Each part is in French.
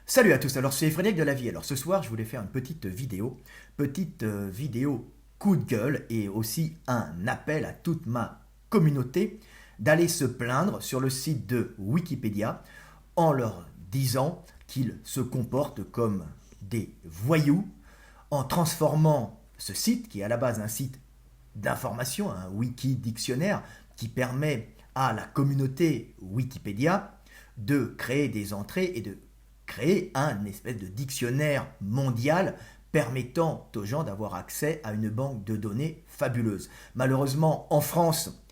Salut à tous, alors c'est Frédéric de la Vie. Alors ce soir, je voulais faire une petite vidéo coup de gueule et aussi un appel à toute ma communauté d'aller se plaindre sur le site de Wikipédia en leur disant qu'ils se comportent comme des voyous en transformant ce site, qui est à la base un site d'information, un wiki dictionnaire qui permet à la communauté Wikipédia de créer des entrées et de créer un espèce de dictionnaire mondial permettant aux gens d'avoir accès à une banque de données fabuleuse. Malheureusement, en France,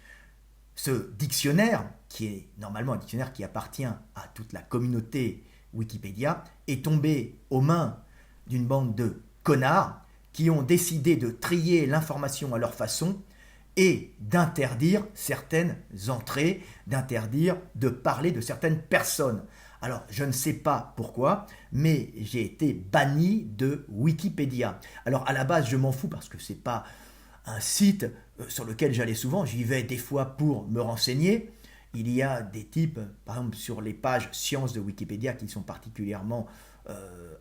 ce dictionnaire, qui est normalement un dictionnaire qui appartient à toute la communauté Wikipédia, est tombé aux mains d'une bande de connards qui ont décidé de trier l'information à leur façon et d'interdire certaines entrées, d'interdire de parler de certaines personnes. Alors, je ne sais pas pourquoi, mais j'ai été banni de Wikipédia. Alors, à la base, je m'en fous parce que c'est pas un site sur lequel j'allais souvent. J'y vais des fois pour me renseigner. Il y a des types, par exemple, sur les pages sciences de Wikipédia qui sont particulièrement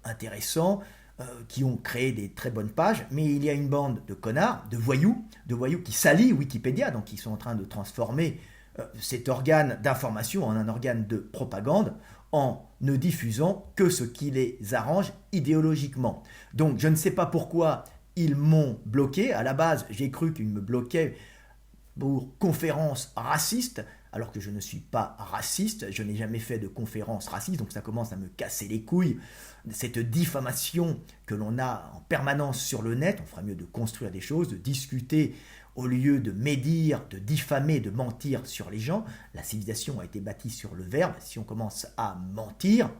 intéressants, qui ont créé des très bonnes pages, mais il y a une bande de connards, de voyous qui salient Wikipédia, donc ils sont en train de transformer cet organe d'information en un organe de propagande en ne diffusant que ce qui les arrange idéologiquement. Donc je ne sais pas pourquoi ils m'ont bloqué. À la base, j'ai cru qu'ils me bloquaient pour conférences racistes, alors que je ne suis pas raciste, je n'ai jamais fait de conférences racistes, donc ça commence à me casser les couilles. Cette diffamation que l'on a en permanence sur le net, on fera mieux de construire des choses, de discuter au lieu de médire, de diffamer, de mentir sur les gens. La civilisation a été bâtie sur le verbe. Si on commence à mentir,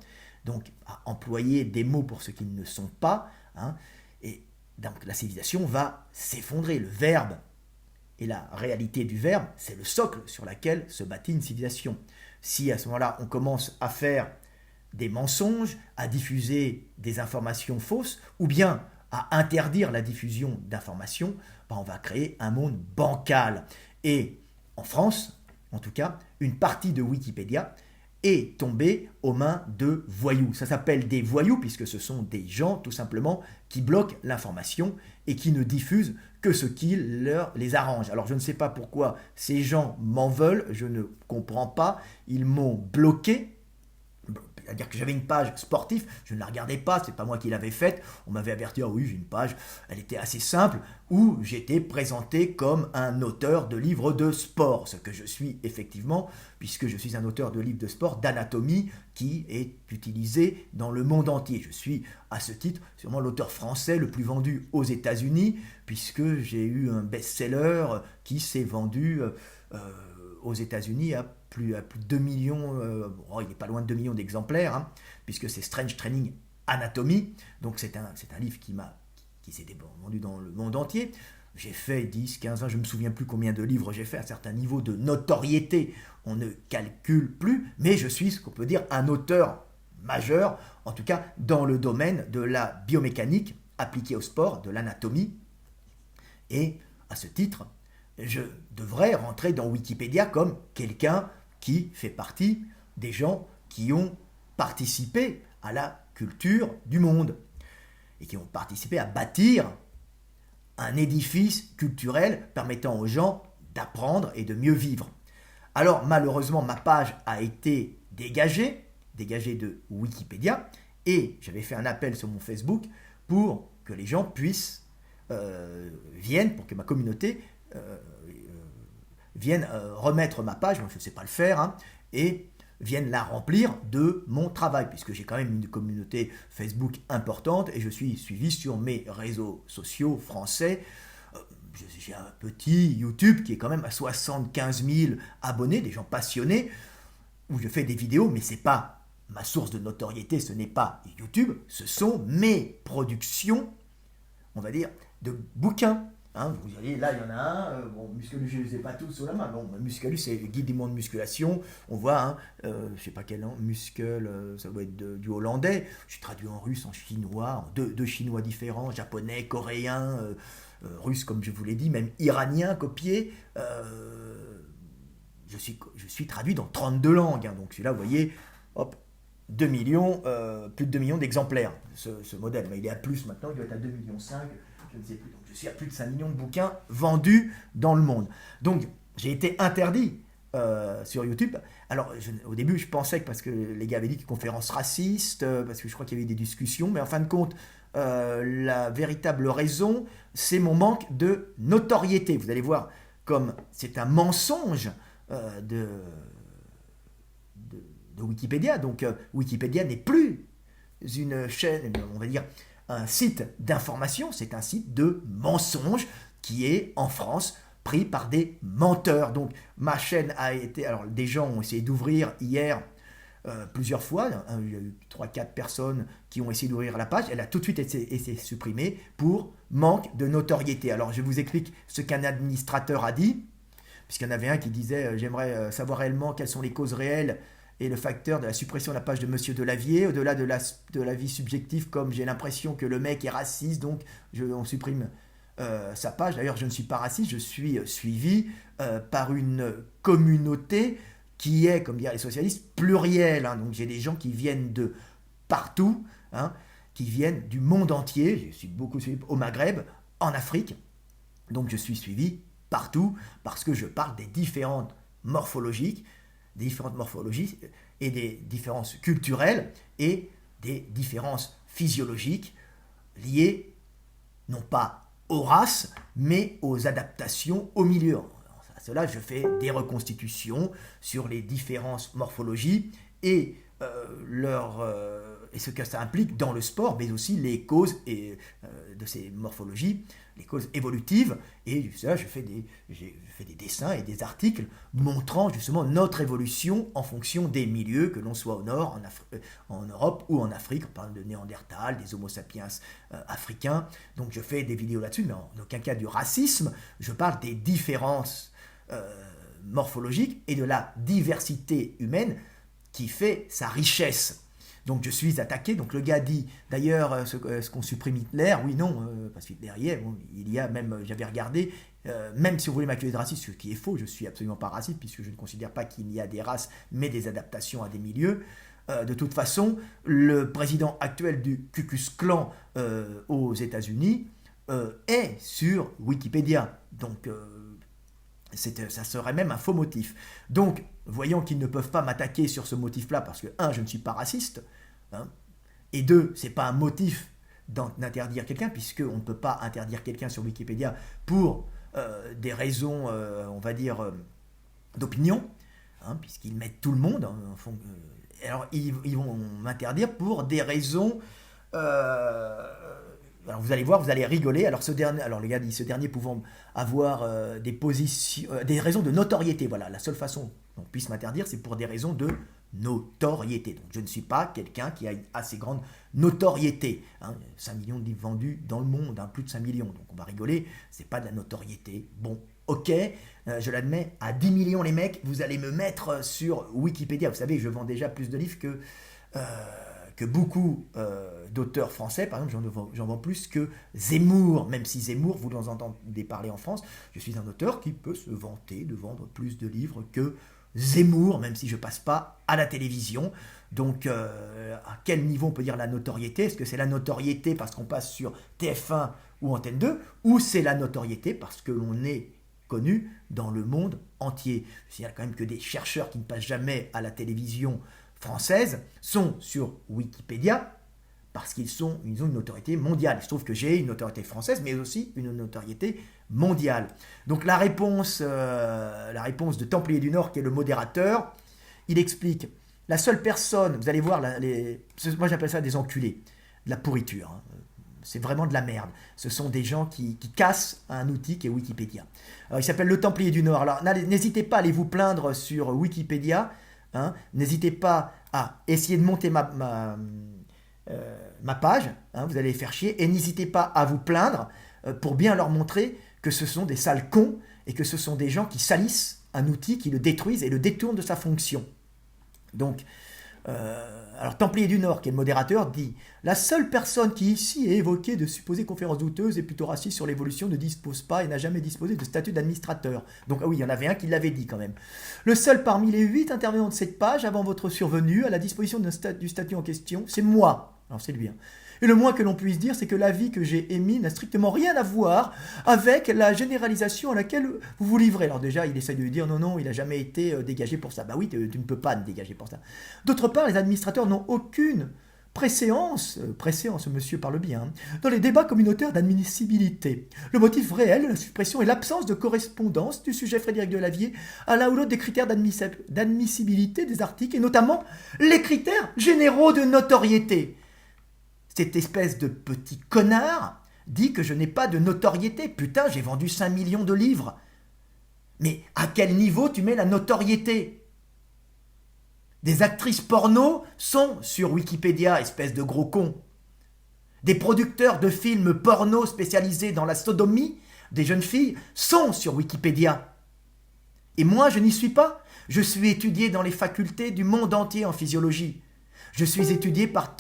donc à employer des mots pour ce qu'ils ne sont pas, hein, et donc la civilisation va s'effondrer. Le verbe et la réalité du verbe, c'est le socle sur lequel se bâtit une civilisation. Si à ce moment-là, on commence à faire des mensonges, à diffuser des informations fausses, ou bien à interdire la diffusion d'informations, ben on va créer un monde bancal. Et en France, en tout cas, une partie de Wikipédia est tombée aux mains de voyous. Ça s'appelle des voyous puisque ce sont des gens tout simplement qui bloquent l'information et qui ne diffusent que ce qui les arrange. Alors je ne sais pas pourquoi ces gens m'en veulent, je ne comprends pas, ils m'ont bloqué. C'est-à-dire que j'avais une page sportive, je ne la regardais pas, c'est pas moi qui l'avais faite. On m'avait averti, ah oui, j'ai une page, elle était assez simple, où j'étais présenté comme un auteur de livres de sport, ce que je suis effectivement, puisque je suis un auteur de livres de sport, d'anatomie, qui est utilisé dans le monde entier. Je suis, à ce titre, sûrement l'auteur français le plus vendu aux États-Unis, puisque j'ai eu un best-seller qui s'est vendu aux États-Unis à plus de 2 millions, il n'est pas loin de 2 millions d'exemplaires, hein, puisque c'est Strange Training Anatomy, donc c'est un livre qui s'est vendu dans le monde entier. J'ai fait 10, 15 ans, je ne me souviens plus combien de livres j'ai fait, à un certain niveau de notoriété, on ne calcule plus, mais je suis ce qu'on peut dire un auteur majeur, en tout cas dans le domaine de la biomécanique appliquée au sport, de l'anatomie, et à ce titre, je devrais rentrer dans Wikipédia comme quelqu'un qui fait partie des gens qui ont participé à la culture du monde et qui ont participé à bâtir un édifice culturel permettant aux gens d'apprendre et de mieux vivre. Alors malheureusement, ma page a été dégagée de Wikipédia, et j'avais fait un appel sur mon Facebook pour que les gens puissent viennent, pour que ma communauté viennent remettre ma page, moi je ne sais pas le faire, hein, et viennent la remplir de mon travail, puisque j'ai quand même une communauté Facebook importante et je suis suivi sur mes réseaux sociaux français. J'ai un petit YouTube qui est quand même à 75 000 abonnés, des gens passionnés, où je fais des vidéos, mais c'est pas ma source de notoriété, ce n'est pas YouTube, ce sont mes productions, on va dire, de bouquins. Hein, vous voyez, là, il y en a un. Bon, Musculus, je ne les ai pas tous sous la main. Bon, Musculus, c'est le guide du monde de musculation. On voit, hein, je ne sais pas quelle langue, Muscle, ça doit être du hollandais. Je suis traduit en russe, en chinois, en deux chinois différents, japonais, coréen, russe, comme je vous l'ai dit, même iranien copié. Je suis traduit dans 32 langues. Hein, donc, celui-là, vous voyez, hop, plus de 2 millions d'exemplaires, ce modèle. Mais il est à plus maintenant, il doit être à 2,5 millions, je ne sais plus. Donc je suis à plus de 5 millions de bouquins vendus dans le monde. Donc j'ai été interdit sur YouTube. Alors au début je pensais que parce que les gars avaient dit que conférence raciste, parce que je crois qu'il y avait eu des discussions, mais en fin de compte, la véritable raison, c'est mon manque de notoriété. Vous allez voir comme c'est un mensonge de Wikipédia. Donc Wikipédia n'est plus une chaîne, on va dire un site d'information, c'est un site de mensonges qui est en France pris par des menteurs. Donc ma chaîne a été... Alors des gens ont essayé d'ouvrir hier plusieurs fois, il y a eu 3-4 personnes qui ont essayé d'ouvrir la page, elle a tout de suite été supprimée pour manque de notoriété. Alors je vous explique ce qu'un administrateur a dit, puisqu'il y en avait un qui disait j'aimerais savoir réellement quelles sont les causes réelles et le facteur de la suppression de la page de Monsieur Delavier, au-delà de l'avis subjectif, comme j'ai l'impression que le mec est raciste, donc on supprime sa page. D'ailleurs, je ne suis pas raciste, je suis suivi par une communauté qui est, comme disent les socialistes, plurielle. Hein. Donc j'ai des gens qui viennent de partout, hein, qui viennent du monde entier. Je suis beaucoup suivi au Maghreb, en Afrique. Donc je suis suivi partout parce que je parle des différentes morphologies et des différences culturelles et des différences physiologiques liées non pas aux races, mais aux adaptations au milieu. À cela, je fais des reconstitutions sur les différentes morphologies et et ce que ça implique dans le sport, mais aussi les causes de ces morphologies, les causes évolutives. Et ça, j'ai fait des dessins et des articles montrant justement notre évolution en fonction des milieux, que l'on soit au nord, en Europe ou en Afrique. On parle de Néandertal, des Homo sapiens africains. Donc je fais des vidéos là-dessus, mais en aucun cas du racisme. Je parle des différences morphologiques et de la diversité humaine qui fait sa richesse. Donc je suis attaqué, donc le gars dit, d'ailleurs, est-ce qu'on supprime Hitler? Oui, non, parce qu'Hitler y est, bon, il y a même, j'avais regardé, même si vous voulez m'accuser de raciste, ce qui est faux, je ne suis absolument pas raciste, puisque je ne considère pas qu'il y a des races, mais des adaptations à des milieux. De toute façon, le président actuel du Ku Klux Klan aux États-Unis est sur Wikipédia, donc ça serait même un faux motif. Donc, voyant qu'ils ne peuvent pas m'attaquer sur ce motif-là, parce que, un, je ne suis pas raciste, hein, et deux, c'est pas un motif d'interdire quelqu'un, puisqu'on ne peut pas interdire quelqu'un sur Wikipédia pour des raisons, on va dire, d'opinion, hein, puisqu'ils mettent tout le monde. Alors, ils vont m'interdire pour des raisons... alors vous allez voir, vous allez rigoler. Alors les gars disent ce dernier pouvant avoir des raisons de notoriété. Voilà, la seule façon qu'on puisse m'interdire, c'est pour des raisons de notoriété. Donc je ne suis pas quelqu'un qui a une assez grande notoriété. Hein, 5 millions de livres vendus dans le monde, hein, plus de 5 millions. Donc on va rigoler, c'est pas de la notoriété. Bon, ok, je l'admets, à 10 millions les mecs, vous allez me mettre sur Wikipédia. Vous savez, je vends déjà plus de livres que beaucoup d'auteurs français. Par exemple, j'en vends plus que Zemmour, même si Zemmour, vous en entendez parler en France, je suis un auteur qui peut se vanter de vendre plus de livres que Zemmour, même si je passe pas à la télévision. Donc, à quel niveau on peut dire la notoriété? Est-ce que c'est la notoriété parce qu'on passe sur TF1 ou Antenne 2, ou c'est la notoriété parce que l'on est connu dans le monde entier? Je signale quand même que des chercheurs qui ne passent jamais à la télévision françaises sont sur Wikipédia parce qu'ils ont une notoriété mondiale. Il se trouve que j'ai une notoriété française, mais aussi une notoriété mondiale. Donc la réponse de Templier du Nord, qui est le modérateur, il explique, la seule personne, vous allez voir, moi j'appelle ça des enculés, de la pourriture, hein. C'est vraiment de la merde. Ce sont des gens qui cassent un outil qui est Wikipédia. Alors, il s'appelle le Templier du Nord. Alors n'hésitez pas à aller vous plaindre sur Wikipédia. Hein, n'hésitez pas à essayer de monter ma page, hein, vous allez les faire chier, et n'hésitez pas à vous plaindre pour bien leur montrer que ce sont des sales cons et que ce sont des gens qui salissent un outil, qui le détruisent et le détournent de sa fonction. Donc, Alors, Templier du Nord, qui est le modérateur, dit « La seule personne qui ici est évoquée de supposées conférences douteuses et plutôt raciste sur l'évolution ne dispose pas et n'a jamais disposé de statut d'administrateur. » Donc, ah oui, il y en avait un qui l'avait dit quand même. « Le seul parmi les 8 intervenants de cette page, avant votre survenue, à la disposition du statut en question, c'est moi. » Alors, c'est lui. Et le moins que l'on puisse dire, c'est que l'avis que j'ai émis n'a strictement rien à voir avec la généralisation à laquelle vous vous livrez. Alors déjà, il essaie de lui dire non, non, il n'a jamais été dégagé pour ça. Bah oui, tu ne peux pas te dégager pour ça. D'autre part, les administrateurs n'ont aucune préséance, monsieur parle bien, dans les débats communautaires d'admissibilité. Le motif réel de la suppression est l'absence de correspondance du sujet Frédéric Delavier à l'un ou l'autre des critères d'admissibilité des articles, et notamment les critères généraux de notoriété. Cette espèce de petit connard dit que je n'ai pas de notoriété. Putain, j'ai vendu 5 millions de livres. Mais à quel niveau tu mets la notoriété ? Des actrices porno sont sur Wikipédia, espèce de gros con. Des producteurs de films porno spécialisés dans la sodomie des jeunes filles sont sur Wikipédia. Et moi, je n'y suis pas. Je suis étudié dans les facultés du monde entier en physiologie. Je suis étudié par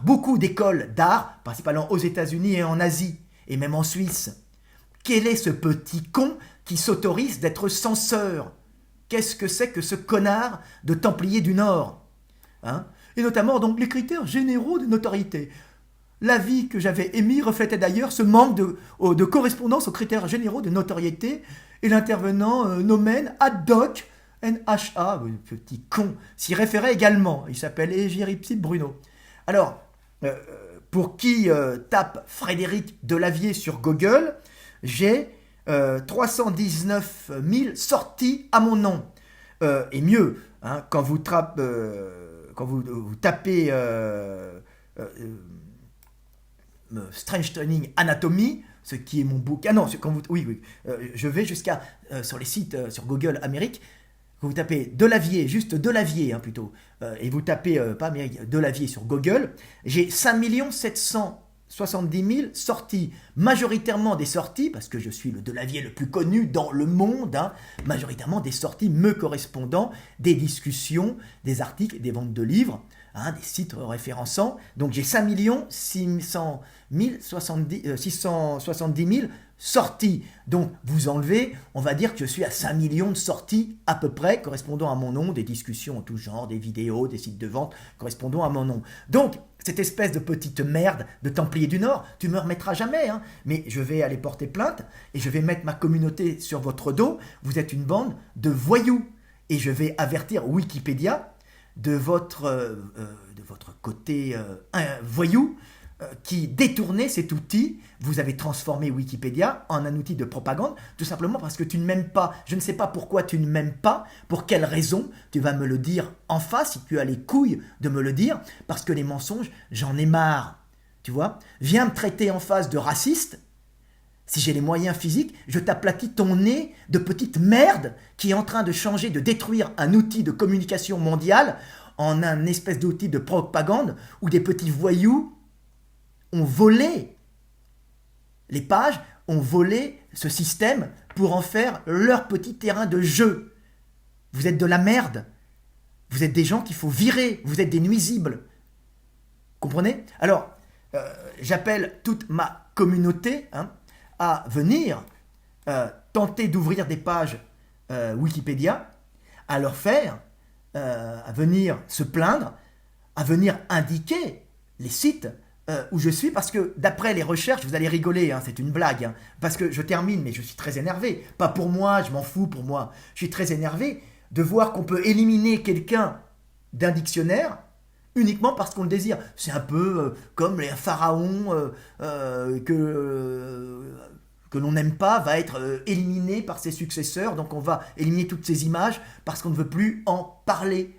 beaucoup d'écoles d'art, principalement aux États-Unis et en Asie, et même en Suisse. Quel est ce petit con qui s'autorise d'être censeur ? Qu'est-ce que c'est que ce connard de Templier du Nord ? Et notamment donc les critères généraux de notoriété. L'avis que j'avais émis reflétait d'ailleurs ce manque de correspondance aux critères généraux de notoriété, et l'intervenant nomen ad hoc NHA, petit con, s'y référait également. Il s'appelle Egiripside Bruno. Alors, pour qui tape Frédéric Delavier sur Google, j'ai 319 000 sorties à mon nom. Et mieux, quand vous tapez Strange Training Anatomy, ce qui est mon bouquin. Ah non, je vais jusqu'à sur les sites sur Google Amérique. Vous tapez Delavier, juste Delavier plutôt, et vous tapez, pas Amérique, Delavier sur Google, j'ai 5 770 000 sorties, majoritairement des sorties, parce que je suis le Delavier le plus connu dans le monde, majoritairement des sorties me correspondant, des discussions, des articles, des ventes de livres, des sites référençants. Donc j'ai 5 670 000 sorties. Donc vous enlevez, on va dire que je suis à 5 millions de sorties à peu près, correspondant à mon nom, des discussions en tout genre, des vidéos, des sites de vente correspondant à mon nom. Donc cette espèce de petite merde de Templier du Nord, tu me remettras jamais, mais je vais aller porter plainte et je vais mettre ma communauté sur votre dos. Vous êtes une bande de voyous et je vais avertir Wikipédia de votre côté voyou qui détournait cet outil. Vous avez transformé Wikipédia en un outil de propagande, tout simplement parce que tu ne m'aimes pas. Je ne sais pas pourquoi tu ne m'aimes pas, pour quelle raison, tu vas me le dire en face, si tu as les couilles de me le dire, parce que les mensonges, j'en ai marre. Tu vois ? Viens me traiter en face de raciste. Si j'ai les moyens physiques, je t'aplatis ton nez de petite merde qui est en train de changer, de détruire un outil de communication mondiale en un espèce d'outil de propagande où des petits voyous ont volé les pages, ont volé ce système pour en faire leur petit terrain de jeu. Vous êtes de la merde. Vous êtes des gens qu'il faut virer. Vous êtes des nuisibles. Comprenez ? Alors, j'appelle toute ma communauté à venir tenter d'ouvrir des pages Wikipédia, à leur faire, à venir se plaindre, à venir indiquer les sites où je suis, parce que d'après les recherches, vous allez rigoler, c'est une blague, parce que je termine, mais je suis très énervé. Pas pour moi, je m'en fous pour moi. Je suis très énervé de voir qu'on peut éliminer quelqu'un d'un dictionnaire uniquement parce qu'on le désire. C'est un peu comme les pharaons que l'on n'aime pas va être éliminé par ses successeurs, donc on va éliminer toutes ces images parce qu'on ne veut plus en parler.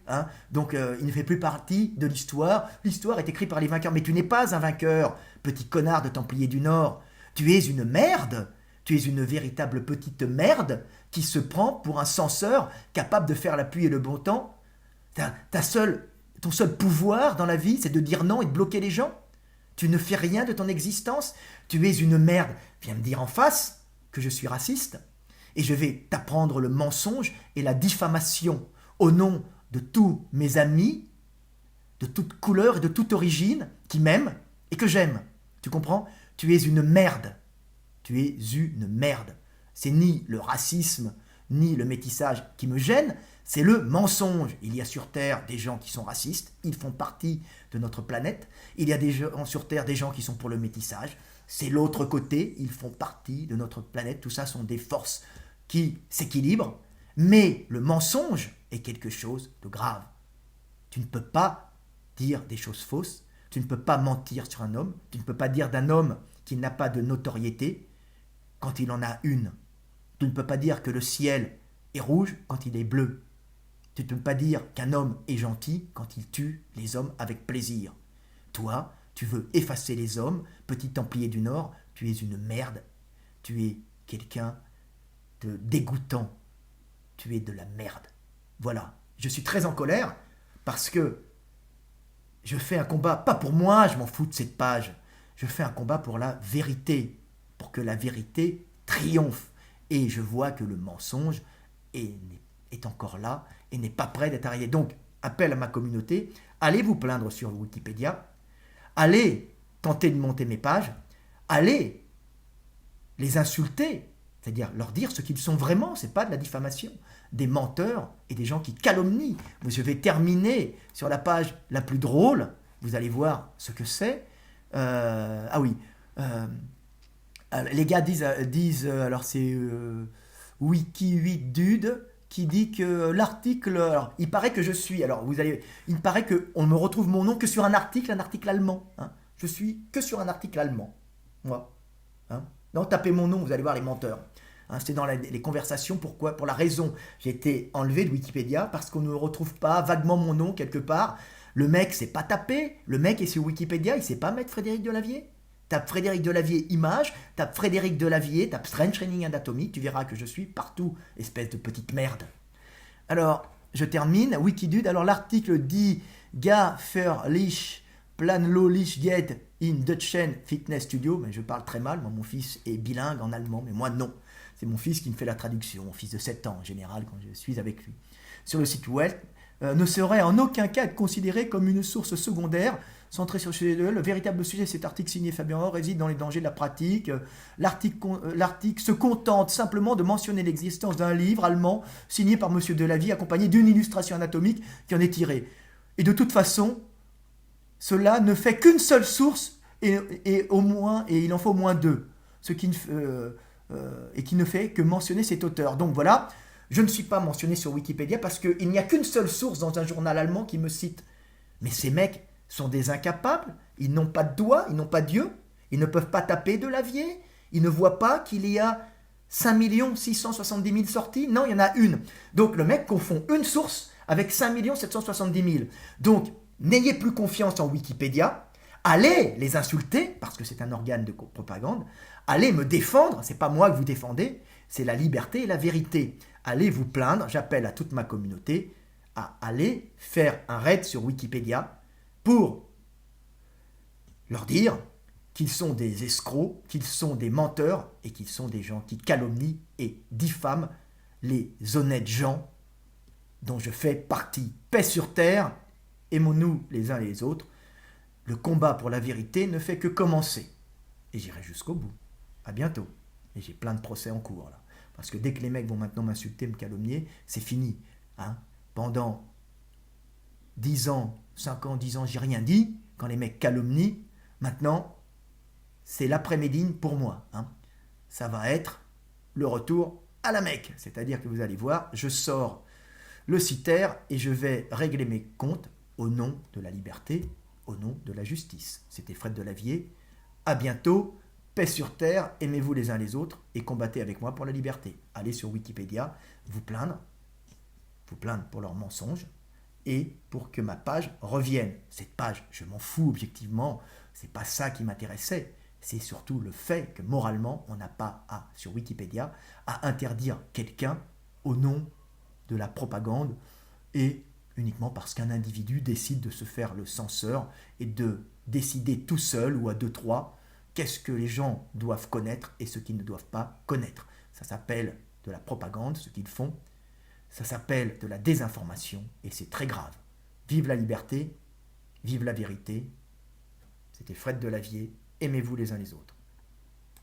Donc il ne fait plus partie de l'histoire. L'histoire est écrite par les vainqueurs, mais tu n'es pas un vainqueur, petit connard de Templier du Nord. Tu es une merde, tu es une véritable petite merde qui se prend pour un censeur capable de faire la pluie et le bon temps. Ton seul pouvoir dans la vie, c'est de dire non et de bloquer les gens. Tu ne fais rien de ton existence. Tu es une merde. Viens me dire en face que je suis raciste et je vais t'apprendre le mensonge et la diffamation au nom de tous mes amis, de toute couleur et de toute origine, qui m'aiment et que j'aime. Tu comprends? Tu es une merde. Tu es une merde. C'est ni le racisme, ni le métissage qui me gêne, c'est le mensonge. Il y a sur Terre des gens qui sont racistes, ils font partie de notre planète. Il y a des gens sur Terre des gens qui sont pour le métissage. C'est l'autre côté, ils font partie de notre planète. Tout ça sont des forces qui s'équilibrent. Mais le mensonge est quelque chose de grave. Tu ne peux pas dire des choses fausses. Tu ne peux pas mentir sur un homme. Tu ne peux pas dire d'un homme qui n'a pas de notoriété quand il en a une. Tu ne peux pas dire que le ciel est rouge quand il est bleu. Tu ne peux pas dire qu'un homme est gentil quand il tue les hommes avec plaisir. Toi, tu veux effacer les hommes, petit Templier du Nord, tu es une merde. Tu es quelqu'un de dégoûtant. Tu es de la merde. Voilà. Je suis très en colère parce que je fais un combat, pas pour moi, je m'en fous de cette page. Je fais un combat pour la vérité, pour que la vérité triomphe. Et je vois que le mensonge est encore là et n'est pas prêt d'être arrêté. Donc, appel à ma communauté, allez vous plaindre sur Wikipédia, allez tenter de monter mes pages, allez les insulter, c'est-à-dire leur dire ce qu'ils sont vraiment, c'est pas de la diffamation, des menteurs et des gens qui calomnient. Je vais terminer sur la page la plus drôle, vous allez voir ce que c'est. Les gars disent alors c'est Wiki 8 Dude qui dit que l'article, alors, il paraît que je suis, alors il paraît qu'on me retrouve mon nom que sur un article allemand. Hein. Je suis que sur un article allemand, moi. Hein. Non, tapez mon nom, vous allez voir les menteurs. Hein, c'est dans les conversations, pourquoi? Pour la raison, j'ai été enlevé de Wikipédia parce qu'on ne retrouve pas vaguement mon nom quelque part. Le mec s'est pas tapé, le mec est sur Wikipédia, il sait pas mettre Frédéric Delavier. Tape Frédéric Delavier image, tape Frédéric Delavier, tape Strange Training Anatomy, tu verras que je suis partout, espèce de petite merde. Alors, je termine, Wikidude, alors l'article dit Gaferlich Planlolich Get in Deutschen Fitness Studio, mais je parle très mal, moi mon fils est bilingue en allemand, mais moi non. C'est mon fils qui me fait la traduction, mon fils de 7 ans en général quand je suis avec lui. Sur le site web, ne saurait en aucun cas être considéré comme une source secondaire centrée sur le véritable sujet de cet article signé Fabien Or réside dans les dangers de la pratique. L'article se contente simplement de mentionner l'existence d'un livre allemand signé par M. Delavier accompagné d'une illustration anatomique qui en est tirée. Et de toute façon, cela ne fait qu'une seule source et il en faut au moins deux, ce qui ne fait que mentionner cet auteur. Donc voilà, je ne suis pas mentionné sur Wikipédia parce qu'il n'y a qu'une seule source dans un journal allemand qui me cite. Mais ces mecs sont des incapables, ils n'ont pas de doigts, ils n'ont pas d'yeux, ils ne peuvent pas taper Delavier, ils ne voient pas qu'il y a 5 670 000 sorties, non, il y en a une. Donc le mec confond une source avec 5 770 000. Donc n'ayez plus confiance en Wikipédia, allez les insulter, parce que c'est un organe de propagande, allez me défendre, c'est pas moi que vous défendez, c'est la liberté et la vérité. Allez vous plaindre, j'appelle à toute ma communauté à aller faire un raid sur Wikipédia pour leur dire qu'ils sont des escrocs, qu'ils sont des menteurs et qu'ils sont des gens qui calomnient et diffament les honnêtes gens dont je fais partie. Paix sur terre, aimons-nous les uns les autres. Le combat pour la vérité ne fait que commencer. Et j'irai jusqu'au bout. À bientôt. Et j'ai plein de procès en cours là. Parce que dès que les mecs vont maintenant m'insulter, me calomnier, c'est fini. Hein. Pendant 10 ans, 5 ans, 10 ans, j'ai rien dit. Quand les mecs calomnient, maintenant, c'est l'après-midi pour moi. Hein. Ça va être le retour à la Mecque. C'est-à-dire que vous allez voir, je sors le citerre et je vais régler mes comptes au nom de la liberté, au nom de la justice. C'était Fred Delavier. À bientôt. Paix sur terre, aimez-vous les uns les autres et combattez avec moi pour la liberté. Allez sur Wikipédia, vous plaindre pour leurs mensonges et pour que ma page revienne. Cette page, je m'en fous objectivement, c'est pas ça qui m'intéressait. C'est surtout le fait que moralement, on n'a pas sur Wikipédia, à interdire quelqu'un au nom de la propagande et uniquement parce qu'un individu décide de se faire le censeur et de décider tout seul ou à 2-3 qu'est-ce que les gens doivent connaître et ce qu'ils ne doivent pas connaître. Ça s'appelle de la propagande, ce qu'ils font. Ça s'appelle de la désinformation et c'est très grave. Vive la liberté, vive la vérité. C'était Fred Delavier, aimez-vous les uns les autres.